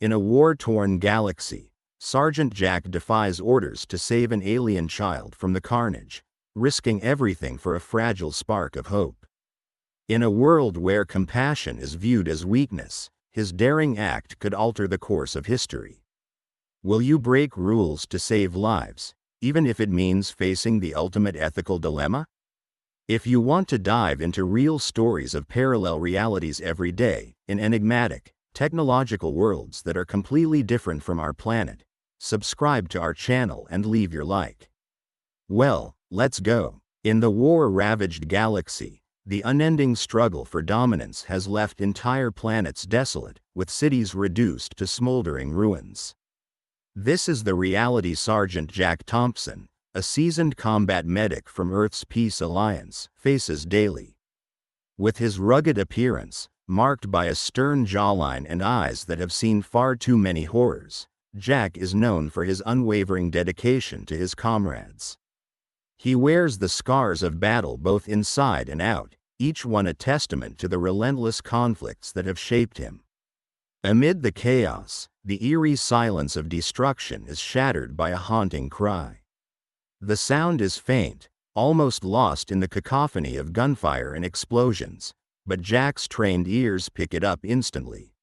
In a war-torn galaxy, Sergeant Jack defies orders to save an alien child from the carnage, risking everything for a fragile spark of hope. In a world where compassion is viewed as weakness, his daring act could alter the course of history. Will you break rules to save lives, even if it means facing the ultimate ethical dilemma? If you want to dive into real stories of parallel realities every day, in enigmatic, technological worlds that are completely different from our planet, subscribe to our channel and leave your like. Well, let's go. In the war-ravaged galaxy, the unending struggle for dominance has left entire planets desolate, with cities reduced to smoldering ruins. This is the reality Sergeant Jack Thompson, a seasoned combat medic from Earth's Peace Alliance, faces daily. With his rugged appearance, marked by a stern jawline and eyes that have seen far too many horrors, Jack is known for his unwavering dedication to his comrades. He wears the scars of battle both inside and out, each one a testament to the relentless conflicts that have shaped him. Amid the chaos, the eerie silence of destruction is shattered by a haunting cry. The sound is faint, almost lost in the cacophony of gunfire and explosions, but Jack's trained ears pick it up instantly.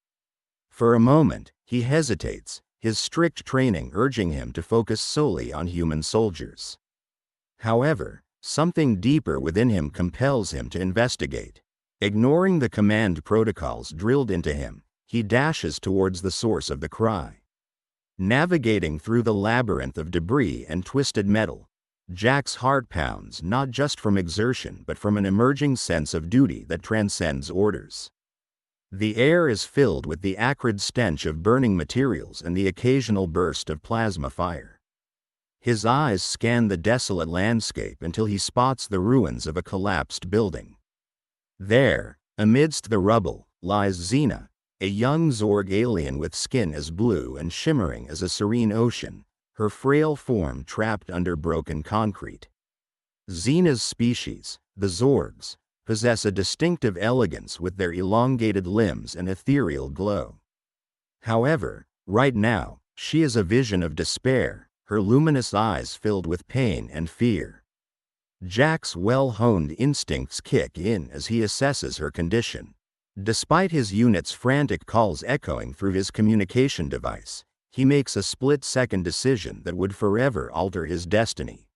For a moment, he hesitates, his strict training urging him to focus solely on human soldiers. However, something deeper within him compels him to investigate. Ignoring the command protocols drilled into him, he dashes towards the source of the cry. Navigating through the labyrinth of debris and twisted metal, Jack's heart pounds not just from exertion but from an emerging sense of duty that transcends orders. The air is filled with the acrid stench of burning materials and the occasional burst of plasma fire. His eyes scan the desolate landscape until he spots the ruins of a collapsed building. There, amidst the rubble, lies Zena, a young Zorg alien with skin as blue and shimmering as a serene ocean, her frail form trapped under broken concrete. Zena's species, the Zorgs, possess a distinctive elegance with their elongated limbs and ethereal glow. However, right now, she is a vision of despair, her luminous eyes filled with pain and fear. Jack's well-honed instincts kick in as he assesses her condition. Despite his unit's frantic calls echoing through his communication device, he makes a split-second decision that would forever alter his destiny.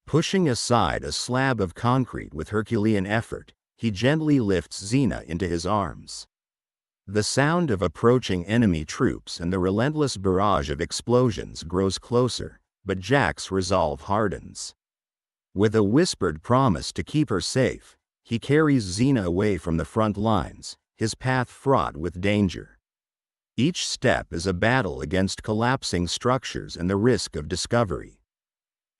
Pushing aside a slab of concrete with Herculean effort, he gently lifts Zena into his arms. The sound of approaching enemy troops and the relentless barrage of explosions grows closer, but Jack's resolve hardens. With a whispered promise to keep her safe, he carries Zena away from the front lines, his path fraught with danger. Each step is a battle against collapsing structures and the risk of discovery.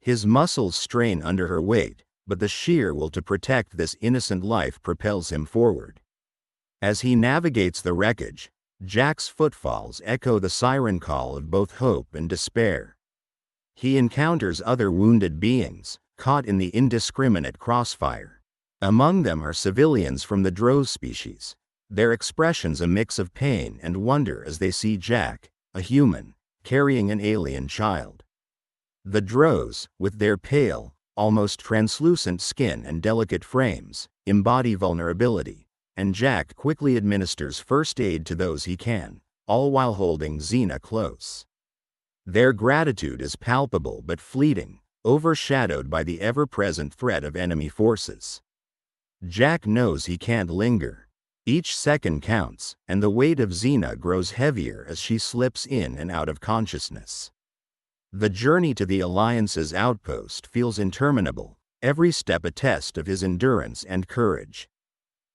His muscles strain under her weight, but the sheer will to protect this innocent life propels him forward. As he navigates the wreckage, Jack's footfalls echo the siren call of both hope and despair. He encounters other wounded beings, caught in the indiscriminate crossfire. Among them are civilians from the Drow species, their expressions a mix of pain and wonder as they see Jack, a human, carrying an alien child. The Drows, with their pale, almost translucent skin and delicate frames, embody vulnerability, and Jack quickly administers first aid to those he can, all while holding Zena close. Their gratitude is palpable but fleeting, overshadowed by the ever-present threat of enemy forces. Jack knows he can't linger. Each second counts, and the weight of Zena grows heavier as she slips in and out of consciousness. The journey to the Alliance's outpost feels interminable, every step a test of his endurance and courage.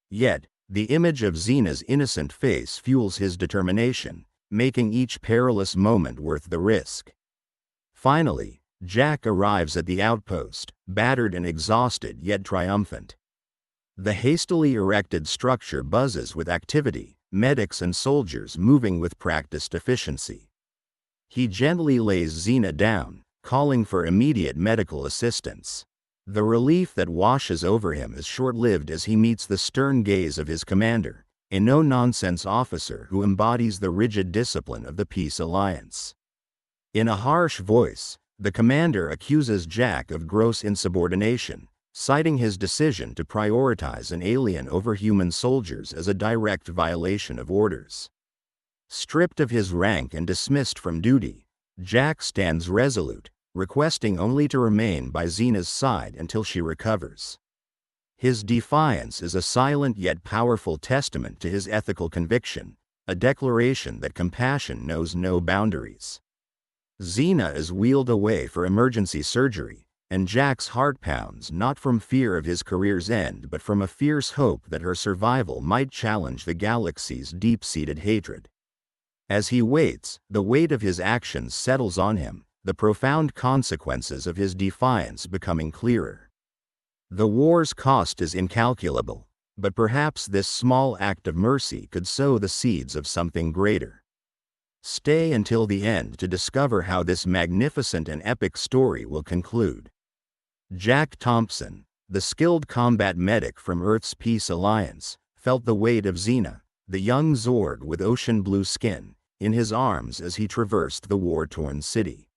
Yet, the image of Zena's innocent face fuels his determination, making each perilous moment worth the risk. Finally, Jack arrives at the outpost, battered and exhausted yet triumphant. The hastily erected structure buzzes with activity, medics and soldiers moving with practiced efficiency. He gently lays Zena down, calling for immediate medical assistance. The relief that washes over him is short-lived as he meets the stern gaze of his commander, a no-nonsense officer who embodies the rigid discipline of the Peace Alliance. In a harsh voice, the commander accuses Jack of gross insubordination, citing his decision to prioritize an alien over human soldiers as a direct violation of orders. Stripped of his rank and dismissed from duty, Jack stands resolute, requesting only to remain by Zena's side until she recovers. His defiance is a silent yet powerful testament to his ethical conviction, a declaration that compassion knows no boundaries. Zena is wheeled away for emergency surgery, and Jack's heart pounds not from fear of his career's end but from a fierce hope that her survival might challenge the galaxy's deep-seated hatred. As he waits, the weight of his actions settles on him, the profound consequences of his defiance becoming clearer. The war's cost is incalculable, but perhaps this small act of mercy could sow the seeds of something greater. Stay until the end to discover how this magnificent and epic story will conclude. Jack Thompson, the skilled combat medic from Earth's Peace Alliance, felt the weight of Zena, the young Zorg with ocean blue skin, in his arms as he traversed the war-torn city.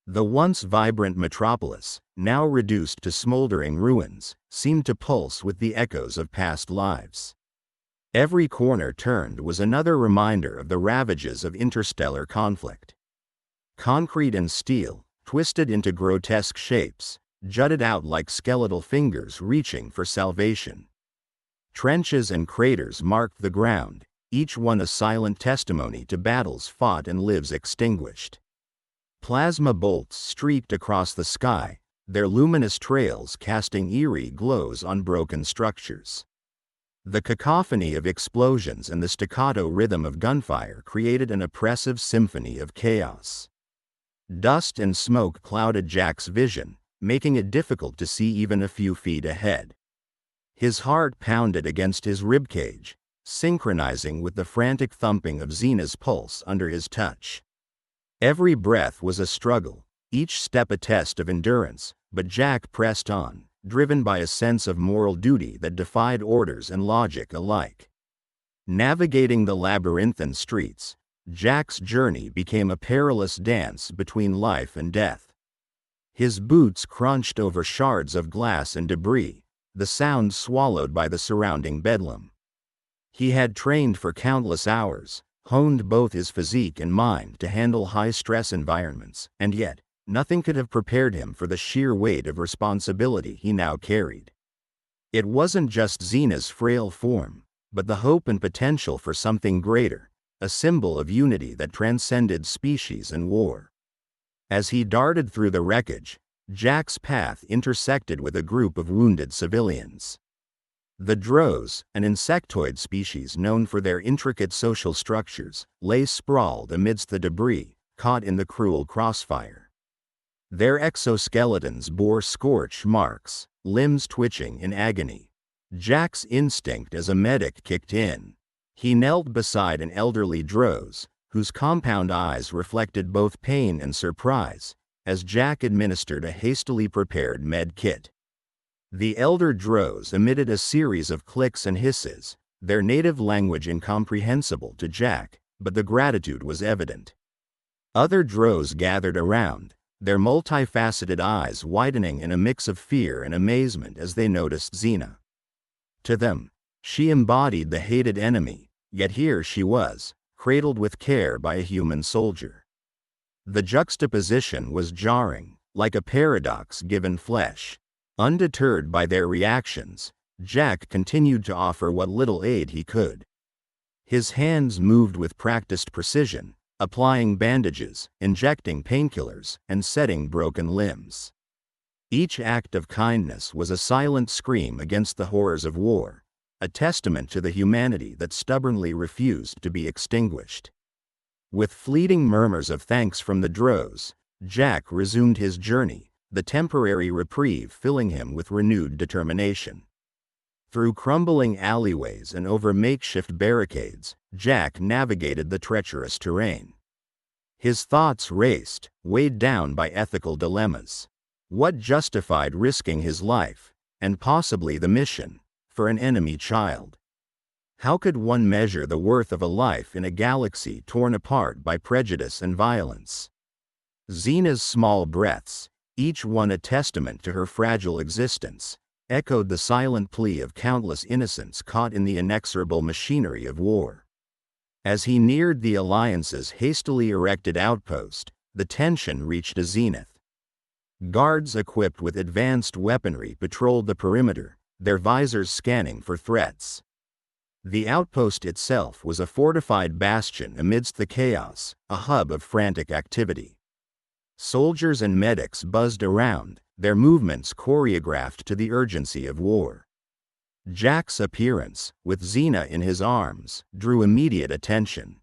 The once vibrant metropolis, now reduced to smoldering ruins, seemed to pulse with the echoes of past lives. Every corner turned was another reminder of the ravages of interstellar conflict. Concrete and steel, twisted into grotesque shapes, jutted out like skeletal fingers reaching for salvation. Trenches and craters marked the ground, each one a silent testimony to battles fought and lives extinguished. Plasma bolts streaked across the sky, their luminous trails casting eerie glows on broken structures. The cacophony of explosions and the staccato rhythm of gunfire created an oppressive symphony of chaos. Dust and smoke clouded Jack's vision, making it difficult to see even a few feet ahead. His heart pounded against his ribcage, synchronizing with the frantic thumping of Zena's pulse under his touch. Every breath was a struggle, each step a test of endurance, but Jack pressed on, driven by a sense of moral duty that defied orders and logic alike. Navigating the labyrinthine streets, Jack's journey became a perilous dance between life and death. His boots crunched over shards of glass and debris, the sound swallowed by the surrounding bedlam. He had trained for countless hours, honed both his physique and mind to handle high-stress environments, and yet, nothing could have prepared him for the sheer weight of responsibility he now carried. It wasn't just Zena's frail form, but the hope and potential for something greater, a symbol of unity that transcended species and war. As he darted through the wreckage, Jack's path intersected with a group of wounded civilians. The drows, an insectoid species known for their intricate social structures, lay sprawled amidst the debris, caught in the cruel crossfire. Their exoskeletons bore scorch marks, limbs twitching in agony. Jack's instinct as a medic kicked in. He knelt beside an elderly drow, whose compound eyes reflected both pain and surprise, as Jack administered a hastily prepared med kit. The elder drows emitted a series of clicks and hisses, their native language incomprehensible to Jack, but the gratitude was evident. Other drows gathered around, their multifaceted eyes widening in a mix of fear and amazement as they noticed Zena. To them, she embodied the hated enemy, yet here she was, cradled with care by a human soldier. The juxtaposition was jarring, like a paradox given flesh. Undeterred by their reactions, Jack continued to offer what little aid he could. His hands moved with practiced precision, applying bandages, injecting painkillers, and setting broken limbs. Each act of kindness was a silent scream against the horrors of war, a testament to the humanity that stubbornly refused to be extinguished. With fleeting murmurs of thanks from the drows, Jack resumed his journey, the temporary reprieve filling him with renewed determination. Through crumbling alleyways and over makeshift barricades, Jack navigated the treacherous terrain. His thoughts raced, weighed down by ethical dilemmas. What justified risking his life, and possibly the mission, for an enemy child? How could one measure the worth of a life in a galaxy torn apart by prejudice and violence? Zena's small breaths, each one a testament to her fragile existence, echoed the silent plea of countless innocents caught in the inexorable machinery of war. As he neared the Alliance's hastily erected outpost, the tension reached a zenith. Guards equipped with advanced weaponry patrolled the perimeter, their visors scanning for threats. The outpost itself was a fortified bastion amidst the chaos, a hub of frantic activity. Soldiers and medics buzzed around, their movements choreographed to the urgency of war. Jack's appearance, with Zena in his arms, drew immediate attention.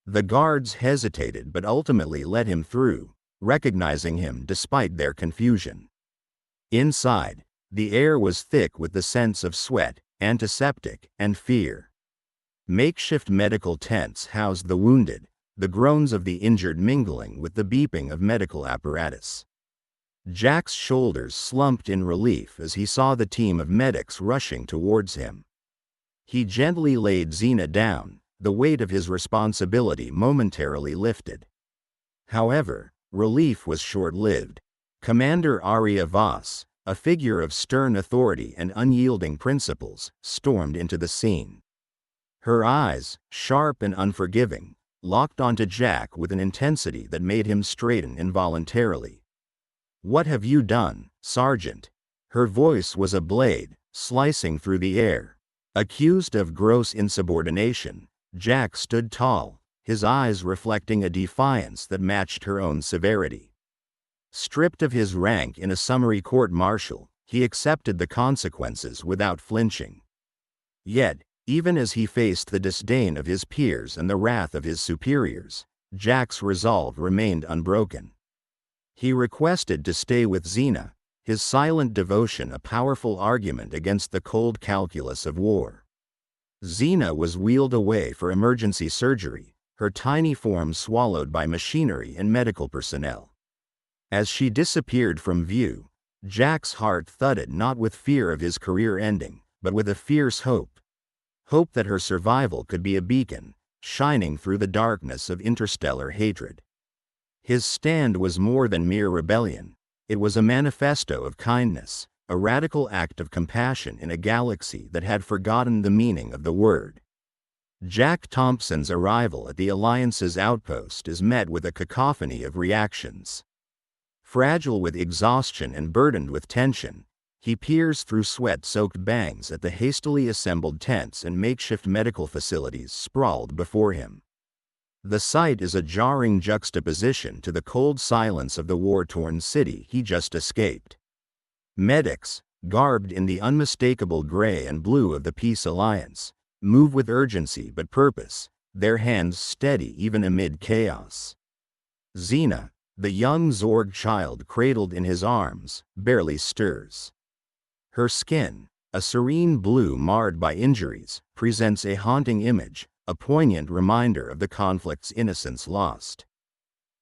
The guards hesitated but ultimately let him through, recognizing him despite their confusion. Inside, the air was thick with the sense of sweat, antiseptic, and fear. Makeshift medical tents housed the wounded, the groans of the injured mingling with the beeping of medical apparatus. Jack's shoulders slumped in relief as he saw the team of medics rushing towards him. He gently laid Zena down, the weight of his responsibility momentarily lifted. However, relief was short-lived. Commander Arya Voss, a figure of stern authority and unyielding principles, stormed into the scene. Her eyes, sharp and unforgiving, locked onto Jack with an intensity that made him straighten involuntarily. "What have you done, Sergeant?" Her voice was a blade, slicing through the air. Accused of gross insubordination, Jack stood tall, his eyes reflecting a defiance that matched her own severity. Stripped of his rank in a summary court-martial, he accepted the consequences without flinching. Yet, even as he faced the disdain of his peers and the wrath of his superiors, Jack's resolve remained unbroken. He requested to stay with Zena, his silent devotion a powerful argument against the cold calculus of war. Zena was wheeled away for emergency surgery, her tiny form swallowed by machinery and medical personnel. As she disappeared from view, Jack's heart thudded not with fear of his career ending, but with a fierce hope. Hope that her survival could be a beacon, shining through the darkness of interstellar hatred. His stand was more than mere rebellion. It was a manifesto of kindness, a radical act of compassion in a galaxy that had forgotten the meaning of the word. Jack Thompson's arrival at the Alliance's outpost is met with a cacophony of reactions. Fragile with exhaustion and burdened with tension, he peers through sweat-soaked bangs at the hastily assembled tents and makeshift medical facilities sprawled before him. The sight is a jarring juxtaposition to the cold silence of the war-torn city he just escaped. Medics, garbed in the unmistakable gray and blue of the Peace Alliance, move with urgency but purpose, their hands steady even amid chaos. Zena, the young Zorg child cradled in his arms, barely stirs. Her skin, a serene blue marred by injuries, presents a haunting image, a poignant reminder of the conflict's innocence lost.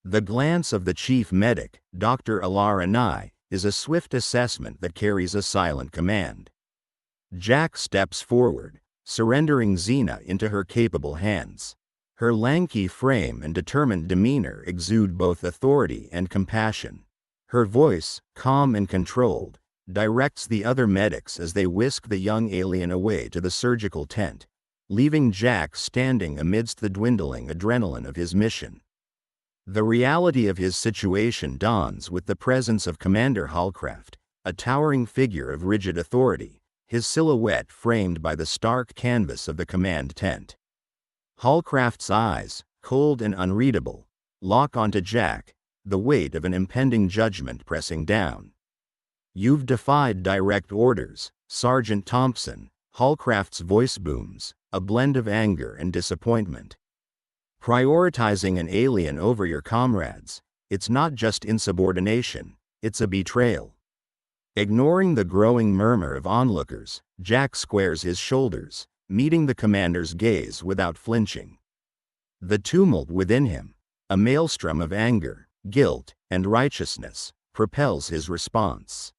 The glance of the chief medic, Dr. Alara Nye, is a swift assessment that carries a silent command. Jack steps forward, surrendering Zena into her capable hands. Her lanky frame and determined demeanor exude both authority and compassion. Her voice, calm and controlled, directs the other medics as they whisk the young alien away to the surgical tent, leaving Jack standing amidst the dwindling adrenaline of his mission. The reality of his situation dawns with the presence of Commander Hallcraft, a towering figure of rigid authority, his silhouette framed by the stark canvas of the command tent. Hallcraft's eyes, cold and unreadable, lock onto Jack, the weight of an impending judgment pressing down. "You've defied direct orders, Sergeant Thompson," Hallcraft's voice booms, a blend of anger and disappointment. "Prioritizing an alien over your comrades, it's not just insubordination, it's a betrayal." Ignoring the growing murmur of onlookers, Jack squares his shoulders, meeting the commander's gaze without flinching. The tumult within him, a maelstrom of anger, guilt, and righteousness, propels his response.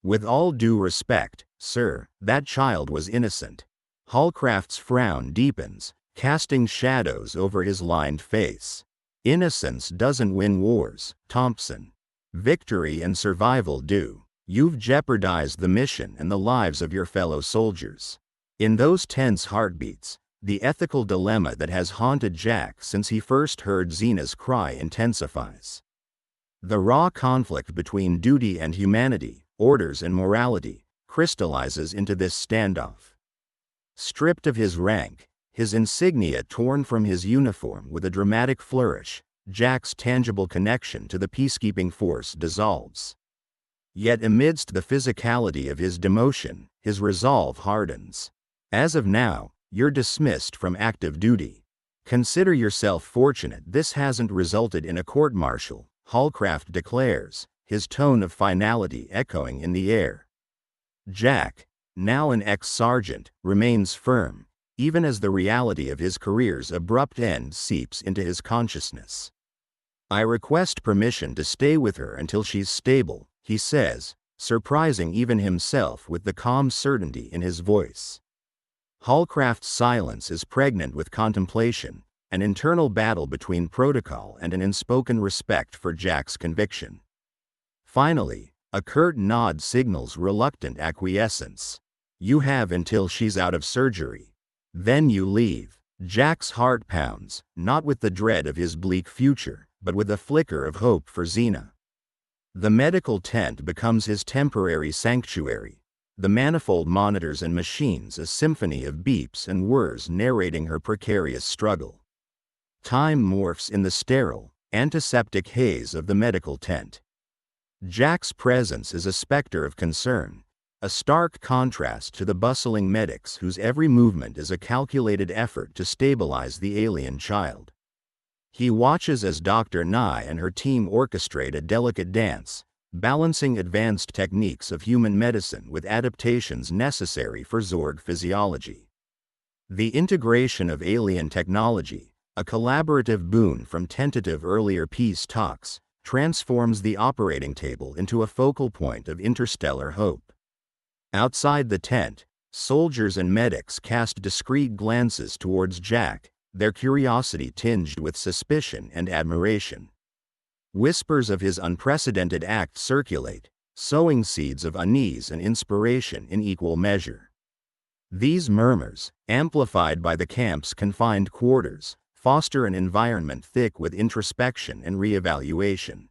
"With all due respect, sir, that child was innocent." Hallcraft's frown deepens, casting shadows over his lined face. Innocence doesn't win wars, Thompson. Victory and survival do. You've jeopardized the mission and the lives of your fellow soldiers. In those tense heartbeats, the ethical dilemma that has haunted Jack since he first heard Zena's cry intensifies. The raw conflict between duty and humanity, orders and morality, crystallizes into this standoff. Stripped of his rank, his insignia torn from his uniform with a dramatic flourish, Jack's tangible connection to the peacekeeping force dissolves. Yet amidst the physicality of his demotion, his resolve hardens. As of now, you're dismissed from active duty. Consider yourself fortunate this hasn't resulted in a court-martial, Hallcraft declares, his tone of finality echoing in the air. Jack, now an ex-sergeant, remains firm, even as the reality of his career's abrupt end seeps into his consciousness. I request permission to stay with her until she's stable, he says, surprising even himself with the calm certainty in his voice. Hallcraft's silence is pregnant with contemplation, an internal battle between protocol and an unspoken respect for Jack's conviction. Finally, a curt nod signals reluctant acquiescence. You have until she's out of surgery. Then you leave. Jack's heart pounds, not with the dread of his bleak future, but with a flicker of hope for Zena. The medical tent becomes his temporary sanctuary, the manifold monitors and machines a symphony of beeps and whirs narrating her precarious struggle. Time morphs in the sterile, antiseptic haze of the medical tent. Jack's presence is a specter of concern, a stark contrast to the bustling medics whose every movement is a calculated effort to stabilize the alien child. He watches as Dr. Nye and her team orchestrate a delicate dance, balancing advanced techniques of human medicine with adaptations necessary for Zorg physiology. The integration of alien technology, a collaborative boon from tentative earlier peace talks, transforms the operating table into a focal point of interstellar hope. Outside the tent, soldiers and medics cast discreet glances towards Jack, their curiosity tinged with suspicion and admiration. Whispers of his unprecedented act circulate, sowing seeds of unease and inspiration in equal measure. These murmurs, amplified by the camp's confined quarters, foster an environment thick with introspection and reevaluation.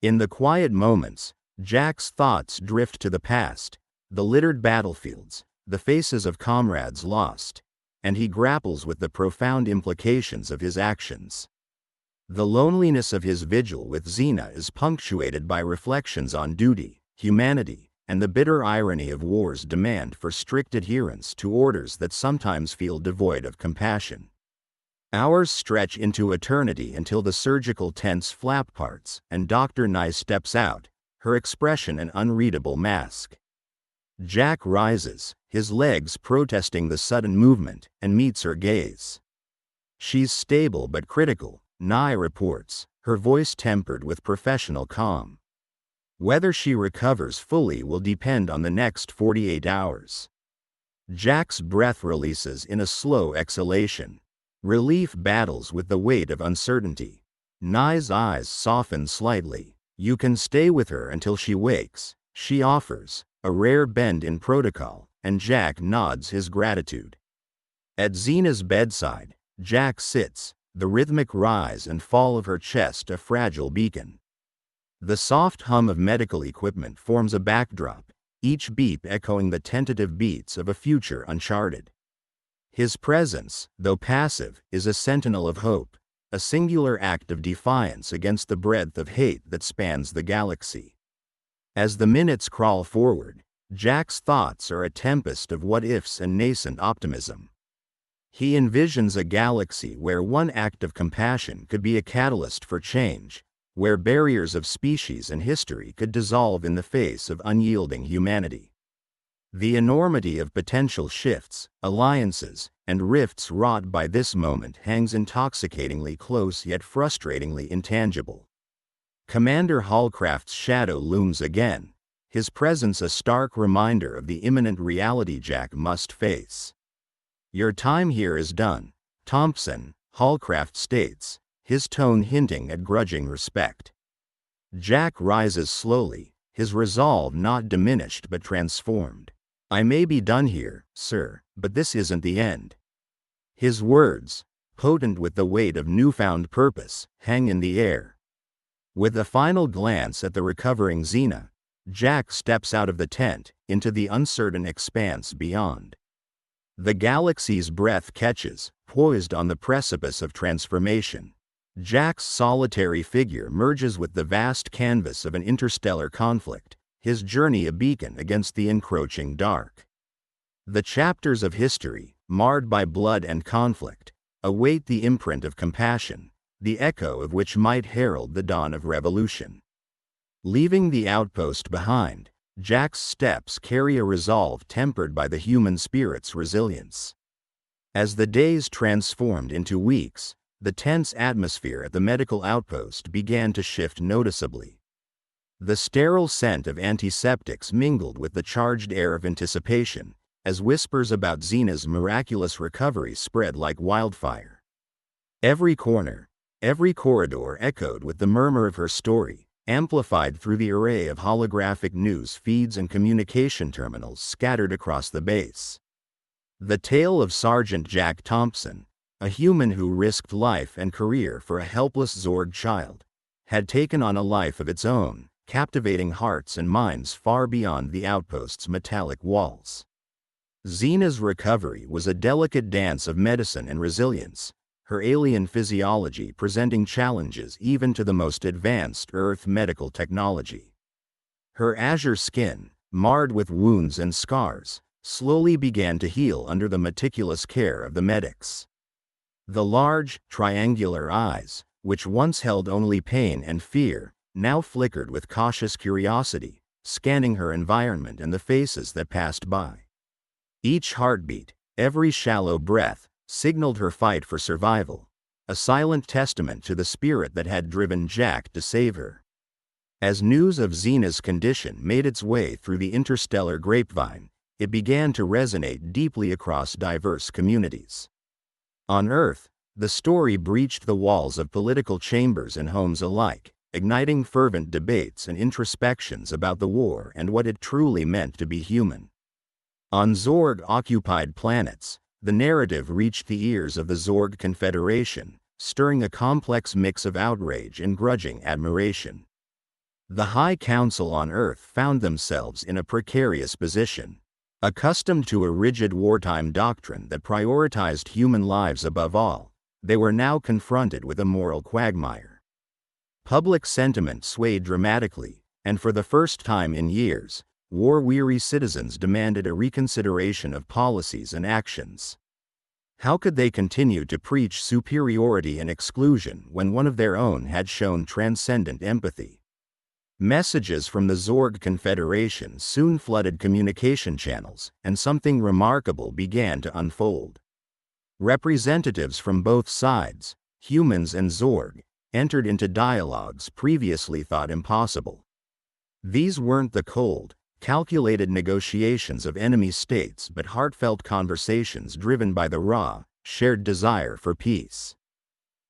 In the quiet moments, Jack's thoughts drift to the past, the littered battlefields, the faces of comrades lost, and he grapples with the profound implications of his actions. The loneliness of his vigil with Zena is punctuated by reflections on duty, humanity, and the bitter irony of war's demand for strict adherence to orders that sometimes feel devoid of compassion. Hours stretch into eternity until the surgical tent's flap parts, and Dr. Nye steps out, her expression an unreadable mask. Jack rises, his legs protesting the sudden movement, and meets her gaze. She's stable but critical, Nye reports, her voice tempered with professional calm. Whether she recovers fully will depend on the next 48 hours. Jack's breath releases in a slow exhalation. Relief battles with the weight of uncertainty. Nye's eyes soften slightly. You can stay with her until she wakes, she offers, a rare bend in protocol, and Jack nods his gratitude. At Zena's bedside, Jack sits, the rhythmic rise and fall of her chest a fragile beacon. The soft hum of medical equipment forms a backdrop, each beep echoing the tentative beats of a future uncharted. His presence, though passive, is a sentinel of hope, a singular act of defiance against the breadth of hate that spans the galaxy. As the minutes crawl forward, Jack's thoughts are a tempest of what-ifs and nascent optimism. He envisions a galaxy where one act of compassion could be a catalyst for change, where barriers of species and history could dissolve in the face of unyielding humanity. The enormity of potential shifts, alliances, and rifts wrought by this moment hangs intoxicatingly close yet frustratingly intangible. Commander Hallcraft's shadow looms again, his presence a stark reminder of the imminent reality Jack must face. "Your time here is done," Thompson, Hallcraft states, his tone hinting at grudging respect. Jack rises slowly, his resolve not diminished but transformed. "I may be done here, sir, but this isn't the end." His words, potent with the weight of newfound purpose, hang in the air. With a final glance at the recovering Zena, Jack steps out of the tent, into the uncertain expanse beyond. The galaxy's breath catches, poised on the precipice of transformation. Jack's solitary figure merges with the vast canvas of an interstellar conflict, his journey a beacon against the encroaching dark. The chapters of history, marred by blood and conflict, await the imprint of compassion, the echo of which might herald the dawn of revolution. Leaving the outpost behind, Jack's steps carry a resolve tempered by the human spirit's resilience. As the days transformed into weeks, the tense atmosphere at the medical outpost began to shift noticeably. The sterile scent of antiseptics mingled with the charged air of anticipation, as whispers about Zena's miraculous recovery spread like wildfire. Every corner, every corridor echoed with the murmur of her story, amplified through the array of holographic news feeds and communication terminals scattered across the base. The tale of Sergeant Jack Thompson, a human who risked life and career for a helpless Zorg child, had taken on a life of its own, captivating hearts and minds far beyond the outpost's metallic walls. Zena's recovery was a delicate dance of medicine and resilience, her alien physiology presenting challenges even to the most advanced Earth medical technology. Her azure skin, marred with wounds and scars, slowly began to heal under the meticulous care of the medics. The large, triangular eyes, which once held only pain and fear, now flickered with cautious curiosity, scanning her environment and the faces that passed by. Each heartbeat, every shallow breath, signaled her fight for survival, a silent testament to the spirit that had driven Jack to save her. As news of Zena's condition made its way through the interstellar grapevine, it began to resonate deeply across diverse communities. On Earth, the story breached the walls of political chambers and homes alike, igniting fervent debates and introspections about the war and what it truly meant to be human. On Zorg-occupied planets, the narrative reached the ears of the Zorg Confederation, stirring a complex mix of outrage and grudging admiration. The High Council on Earth found themselves in a precarious position. Accustomed to a rigid wartime doctrine that prioritized human lives above all, they were now confronted with a moral quagmire. Public sentiment swayed dramatically, and for the first time in years, war-weary citizens demanded a reconsideration of policies and actions. How could they continue to preach superiority and exclusion when one of their own had shown transcendent empathy? Messages from the Zorg Confederation soon flooded communication channels, and something remarkable began to unfold. Representatives from both sides, humans and Zorg, entered into dialogues previously thought impossible. These weren't the cold, calculated negotiations of enemy states but heartfelt conversations driven by the raw, shared desire for peace.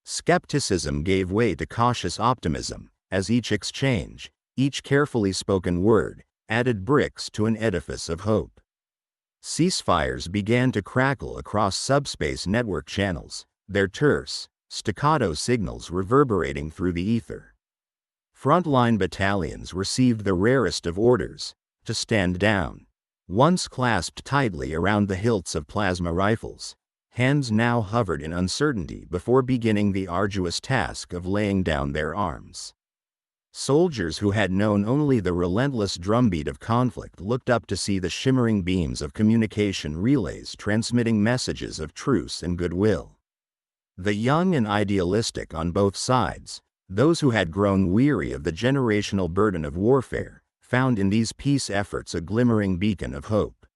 Skepticism gave way to cautious optimism, as each exchange, each carefully spoken word, added bricks to an edifice of hope. Ceasefires began to crackle across subspace network channels, their terse, staccato signals reverberating through the ether. Frontline battalions received the rarest of orders, to stand down. Once clasped tightly around the hilts of plasma rifles, hands now hovered in uncertainty before beginning the arduous task of laying down their arms. Soldiers who had known only the relentless drumbeat of conflict looked up to see the shimmering beams of communication relays transmitting messages of truce and goodwill. The young and idealistic on both sides, those who had grown weary of the generational burden of warfare, found in these peace efforts a glimmering beacon of hope.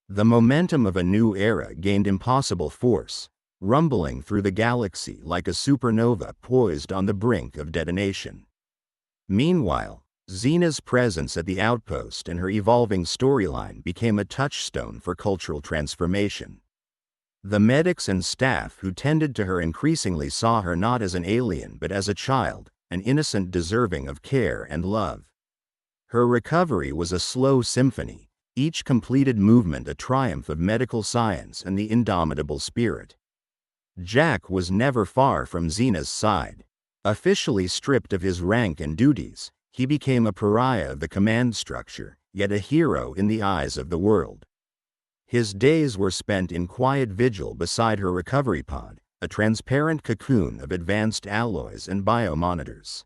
The momentum of a new era gained impossible force, rumbling through the galaxy like a supernova poised on the brink of detonation. Meanwhile, Zena's presence at the outpost and her evolving storyline became a touchstone for cultural transformation. The medics and staff who tended to her increasingly saw her not as an alien but as a child, an innocent deserving of care and love. Her recovery was a slow symphony, each completed movement a triumph of medical science and the indomitable spirit. Jack was never far from Zena's side. Officially stripped of his rank and duties, he became a pariah of the command structure, yet a hero in the eyes of the world. His days were spent in quiet vigil beside her recovery pod, a transparent cocoon of advanced alloys and biomonitors.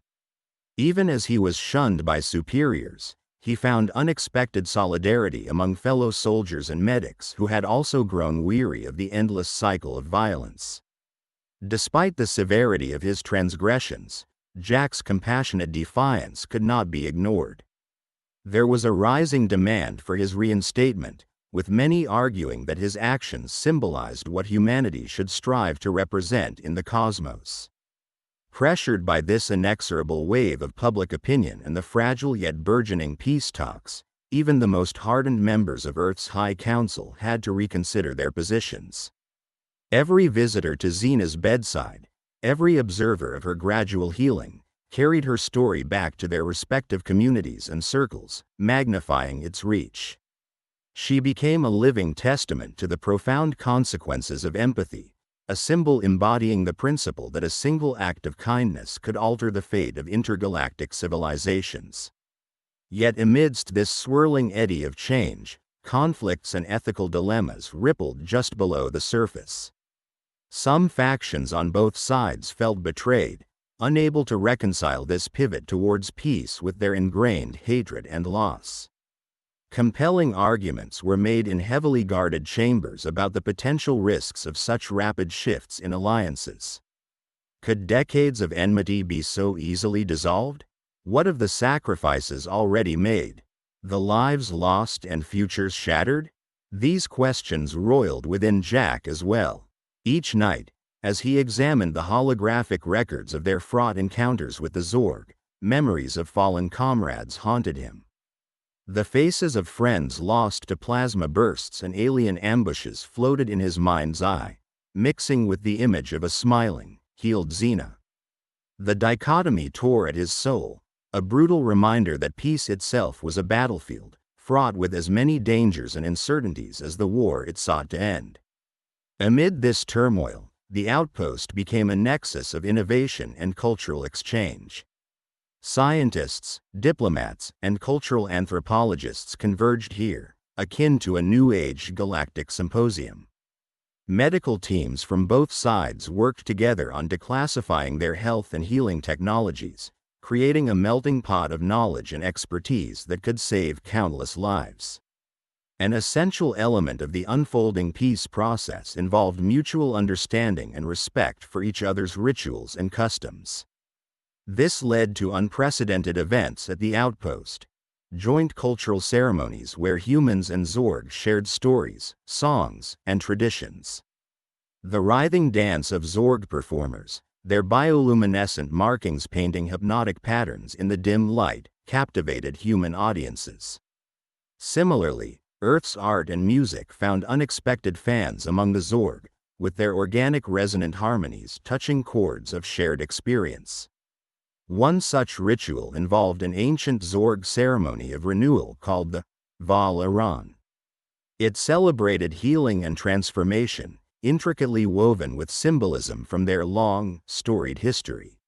Even as he was shunned by superiors, he found unexpected solidarity among fellow soldiers and medics who had also grown weary of the endless cycle of violence. Despite the severity of his transgressions, Jack's compassionate defiance could not be ignored. There was a rising demand for his reinstatement, with many arguing that his actions symbolized what humanity should strive to represent in the cosmos. Pressured by this inexorable wave of public opinion and the fragile yet burgeoning peace talks, even the most hardened members of Earth's High Council had to reconsider their positions. Every visitor to Zena's bedside, every observer of her gradual healing, carried her story back to their respective communities and circles, magnifying its reach. She became a living testament to the profound consequences of empathy, a symbol embodying the principle that a single act of kindness could alter the fate of intergalactic civilizations. Yet amidst this swirling eddy of change, conflicts and ethical dilemmas rippled just below the surface. Some factions on both sides felt betrayed, unable to reconcile this pivot towards peace with their ingrained hatred and loss. Compelling arguments were made in heavily guarded chambers about the potential risks of such rapid shifts in alliances. Could decades of enmity be so easily dissolved? What of the sacrifices already made, the lives lost and futures shattered? These questions roiled within Jack as well. Each night, as he examined the holographic records of their fraught encounters with the Zorg, memories of fallen comrades haunted him. The faces of friends lost to plasma bursts and alien ambushes floated in his mind's eye, mixing with the image of a smiling, healed Zena. The dichotomy tore at his soul, a brutal reminder that peace itself was a battlefield, fraught with as many dangers and uncertainties as the war it sought to end. Amid this turmoil, the outpost became a nexus of innovation and cultural exchange. Scientists, diplomats, and cultural anthropologists converged here, akin to a New Age galactic symposium. Medical teams from both sides worked together on declassifying their health and healing technologies, creating a melting pot of knowledge and expertise that could save countless lives. An essential element of the unfolding peace process involved mutual understanding and respect for each other's rituals and customs. This led to unprecedented events at the outpost, joint cultural ceremonies where humans and Zorgs shared stories, songs, and traditions. The writhing dance of Zorg performers, their bioluminescent markings painting hypnotic patterns in the dim light, captivated human audiences. Similarly, Earth's art and music found unexpected fans among the Zorg, with their organic resonant harmonies touching chords of shared experience. One such ritual involved an ancient Zorg ceremony of renewal called the Val Iran. It celebrated healing and transformation, intricately woven with symbolism from their long, storied history.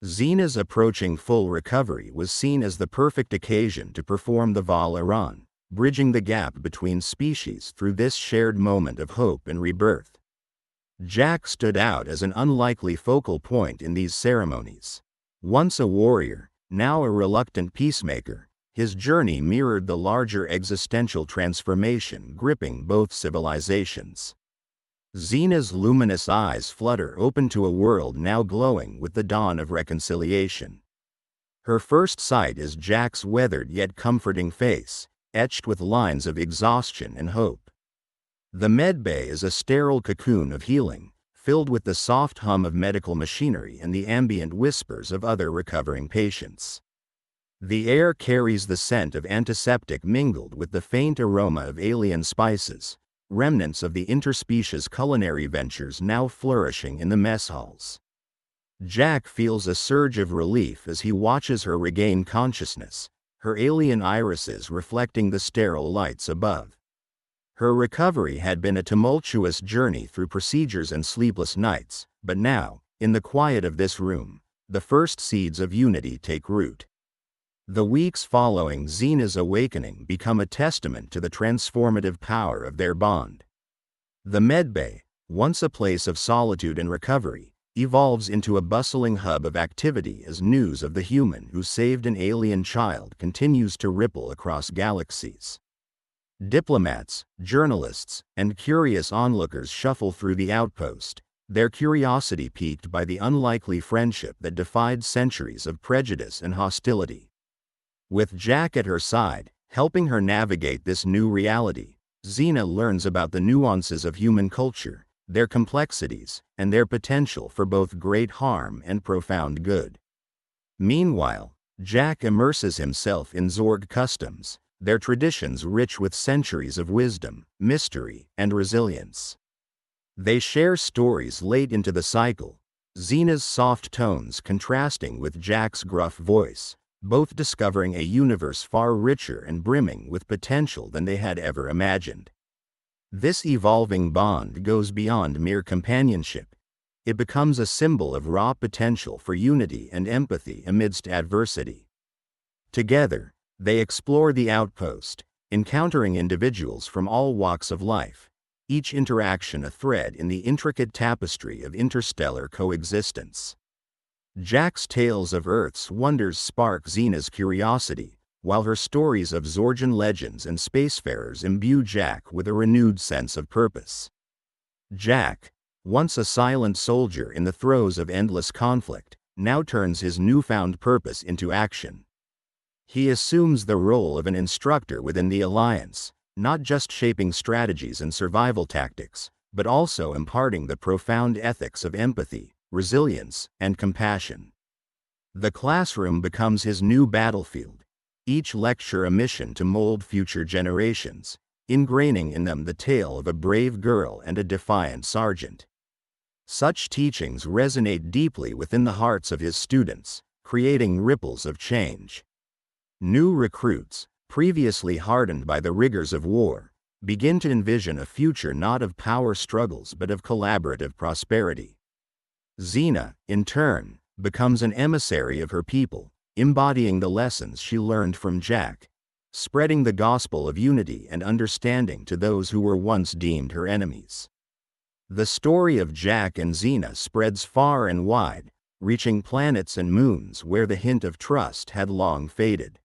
Zena's approaching full recovery was seen as the perfect occasion to perform the Val Iran, bridging the gap between species through this shared moment of hope and rebirth. Jack stood out as an unlikely focal point in these ceremonies. Once a warrior, now a reluctant peacemaker, his journey mirrored the larger existential transformation gripping both civilizations. Zena's luminous eyes flutter open to a world now glowing with the dawn of reconciliation. Her first sight is Jack's weathered yet comforting face, etched with lines of exhaustion and hope. The medbay is a sterile cocoon of healing, filled with the soft hum of medical machinery and the ambient whispers of other recovering patients. The air carries the scent of antiseptic mingled with the faint aroma of alien spices, remnants of the interspecies culinary ventures now flourishing in the mess halls. Jack feels a surge of relief as he watches her regain consciousness, her alien irises reflecting the sterile lights above. Her recovery had been a tumultuous journey through procedures and sleepless nights, but now, in the quiet of this room, the first seeds of unity take root. The weeks following Zena's awakening become a testament to the transformative power of their bond. The medbay, once a place of solitude and recovery, evolves into a bustling hub of activity as news of the human who saved an alien child continues to ripple across galaxies. Diplomats, journalists, and curious onlookers shuffle through the outpost, their curiosity piqued by the unlikely friendship that defied centuries of prejudice and hostility. With Jack at her side, helping her navigate this new reality, Zena learns about the nuances of human culture, their complexities, and their potential for both great harm and profound good. Meanwhile, Jack immerses himself in Zorg customs, their traditions rich with centuries of wisdom, mystery, and resilience. They share stories late into the cycle, Zena's soft tones contrasting with Jack's gruff voice, both discovering a universe far richer and brimming with potential than they had ever imagined. This evolving bond goes beyond mere companionship. It becomes a symbol of raw potential for unity and empathy amidst adversity. Together, they explore the outpost, encountering individuals from all walks of life, each interaction a thread in the intricate tapestry of interstellar coexistence. Jack's tales of Earth's wonders spark Zena's curiosity, while her stories of Zorgian legends and spacefarers imbue Jack with a renewed sense of purpose. Jack, once a silent soldier in the throes of endless conflict, now turns his newfound purpose into action. He assumes the role of an instructor within the Alliance, not just shaping strategies and survival tactics, but also imparting the profound ethics of empathy, resilience, and compassion. The classroom becomes his new battlefield, each lecture a mission to mold future generations, ingraining in them the tale of a brave girl and a defiant sergeant. Such teachings resonate deeply within the hearts of his students, creating ripples of change. New recruits, previously hardened by the rigors of war, begin to envision a future not of power struggles but of collaborative prosperity. Zena, in turn, becomes an emissary of her people, embodying the lessons she learned from Jack, spreading the gospel of unity and understanding to those who were once deemed her enemies. The story of Jack and Zena spreads far and wide, reaching planets and moons where the hint of trust had long faded.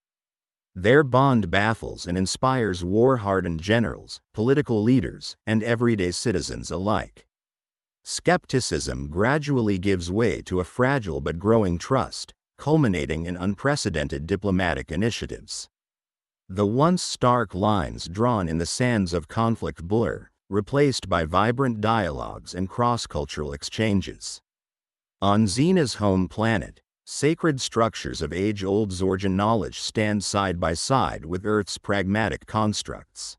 Their bond baffles and inspires war-hardened generals, political leaders, and everyday citizens alike. Skepticism gradually gives way to a fragile but growing trust, culminating in unprecedented diplomatic initiatives. The once stark lines drawn in the sands of conflict blur, replaced by vibrant dialogues and cross-cultural exchanges. On Zena's home planet, sacred structures of age-old Zorgian knowledge stand side by side with Earth's pragmatic constructs.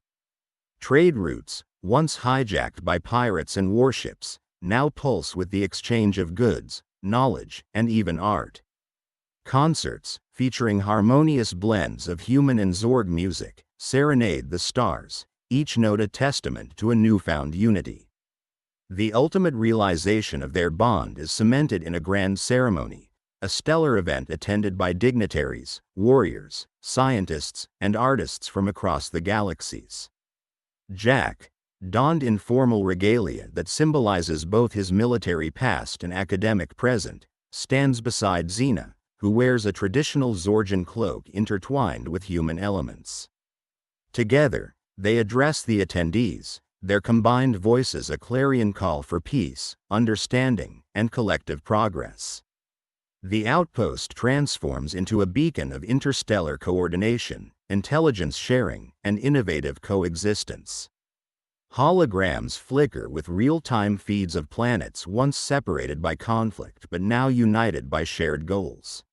Trade routes, once hijacked by pirates and warships, now pulse with the exchange of goods, knowledge, and even art. Concerts, featuring harmonious blends of human and Zorg music, serenade the stars, each note a testament to a newfound unity. The ultimate realization of their bond is cemented in a grand ceremony, a stellar event attended by dignitaries, warriors, scientists, and artists from across the galaxies. Jack, donned in formal regalia that symbolizes both his military past and academic present, stands beside Zena, who wears a traditional Zorgian cloak intertwined with human elements. Together, they address the attendees, their combined voices a clarion call for peace, understanding, and collective progress. The outpost transforms into a beacon of interstellar coordination, intelligence sharing, and innovative coexistence. Holograms flicker with real-time feeds of planets once separated by conflict but now united by shared goals.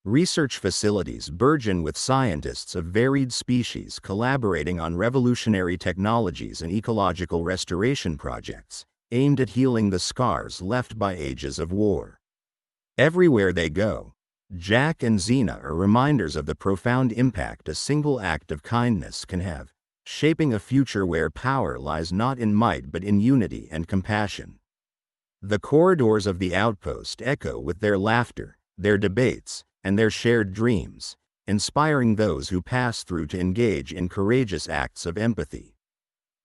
Research facilities burgeon with scientists of varied species collaborating on revolutionary technologies and ecological restoration projects, aimed at healing the scars left by ages of war. Everywhere they go, Jack and Zena are reminders of the profound impact a single act of kindness can have, shaping a future where power lies not in might but in unity and compassion. The corridors of the outpost echo with their laughter, their debates, and their shared dreams, inspiring those who pass through to engage in courageous acts of empathy.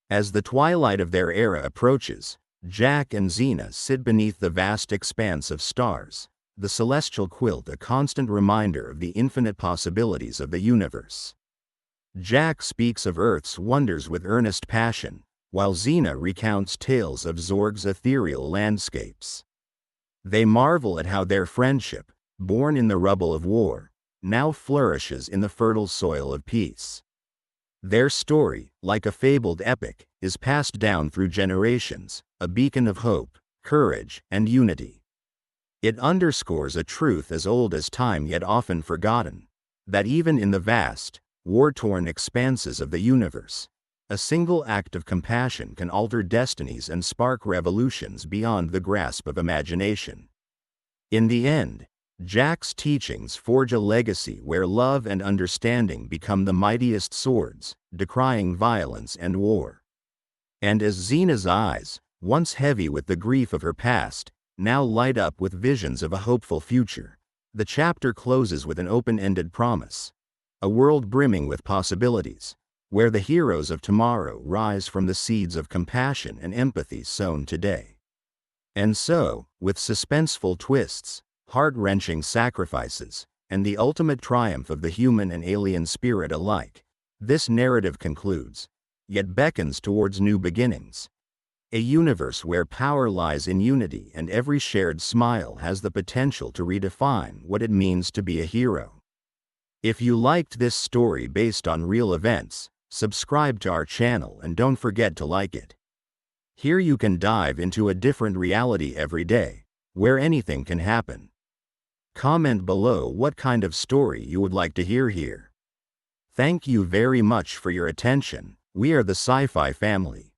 As the twilight of their era approaches, Jack and Zena sit beneath the vast expanse of stars, the celestial quilt a constant reminder of the infinite possibilities of the universe. Jack speaks of Earth's wonders with earnest passion, while Zena recounts tales of Zorg's ethereal landscapes. They marvel at how their friendship, born in the rubble of war, now flourishes in the fertile soil of peace. Their story, like a fabled epic, is passed down through generations, a beacon of hope, courage, and unity. It underscores a truth as old as time yet often forgotten, that even in the vast, war-torn expanses of the universe, a single act of compassion can alter destinies and spark revolutions beyond the grasp of imagination. In the end, Jack's teachings forge a legacy where love and understanding become the mightiest swords, decrying violence and war. And as Zena's eyes, once heavy with the grief of her past, now light up with visions of a hopeful future, the chapter closes with an open-ended promise: a world brimming with possibilities, where the heroes of tomorrow rise from the seeds of compassion and empathy sown today. And so, with suspenseful twists, heart-wrenching sacrifices, and the ultimate triumph of the human and alien spirit alike, this narrative concludes, yet beckons towards new beginnings. A universe where power lies in unity and every shared smile has the potential to redefine what it means to be a hero. If you liked this story based on real events, subscribe to our channel and don't forget to like it. Here you can dive into a different reality every day, where anything can happen. Comment below what kind of story you would like to hear here. Thank you very much for your attention. We are the Sci-Fi family.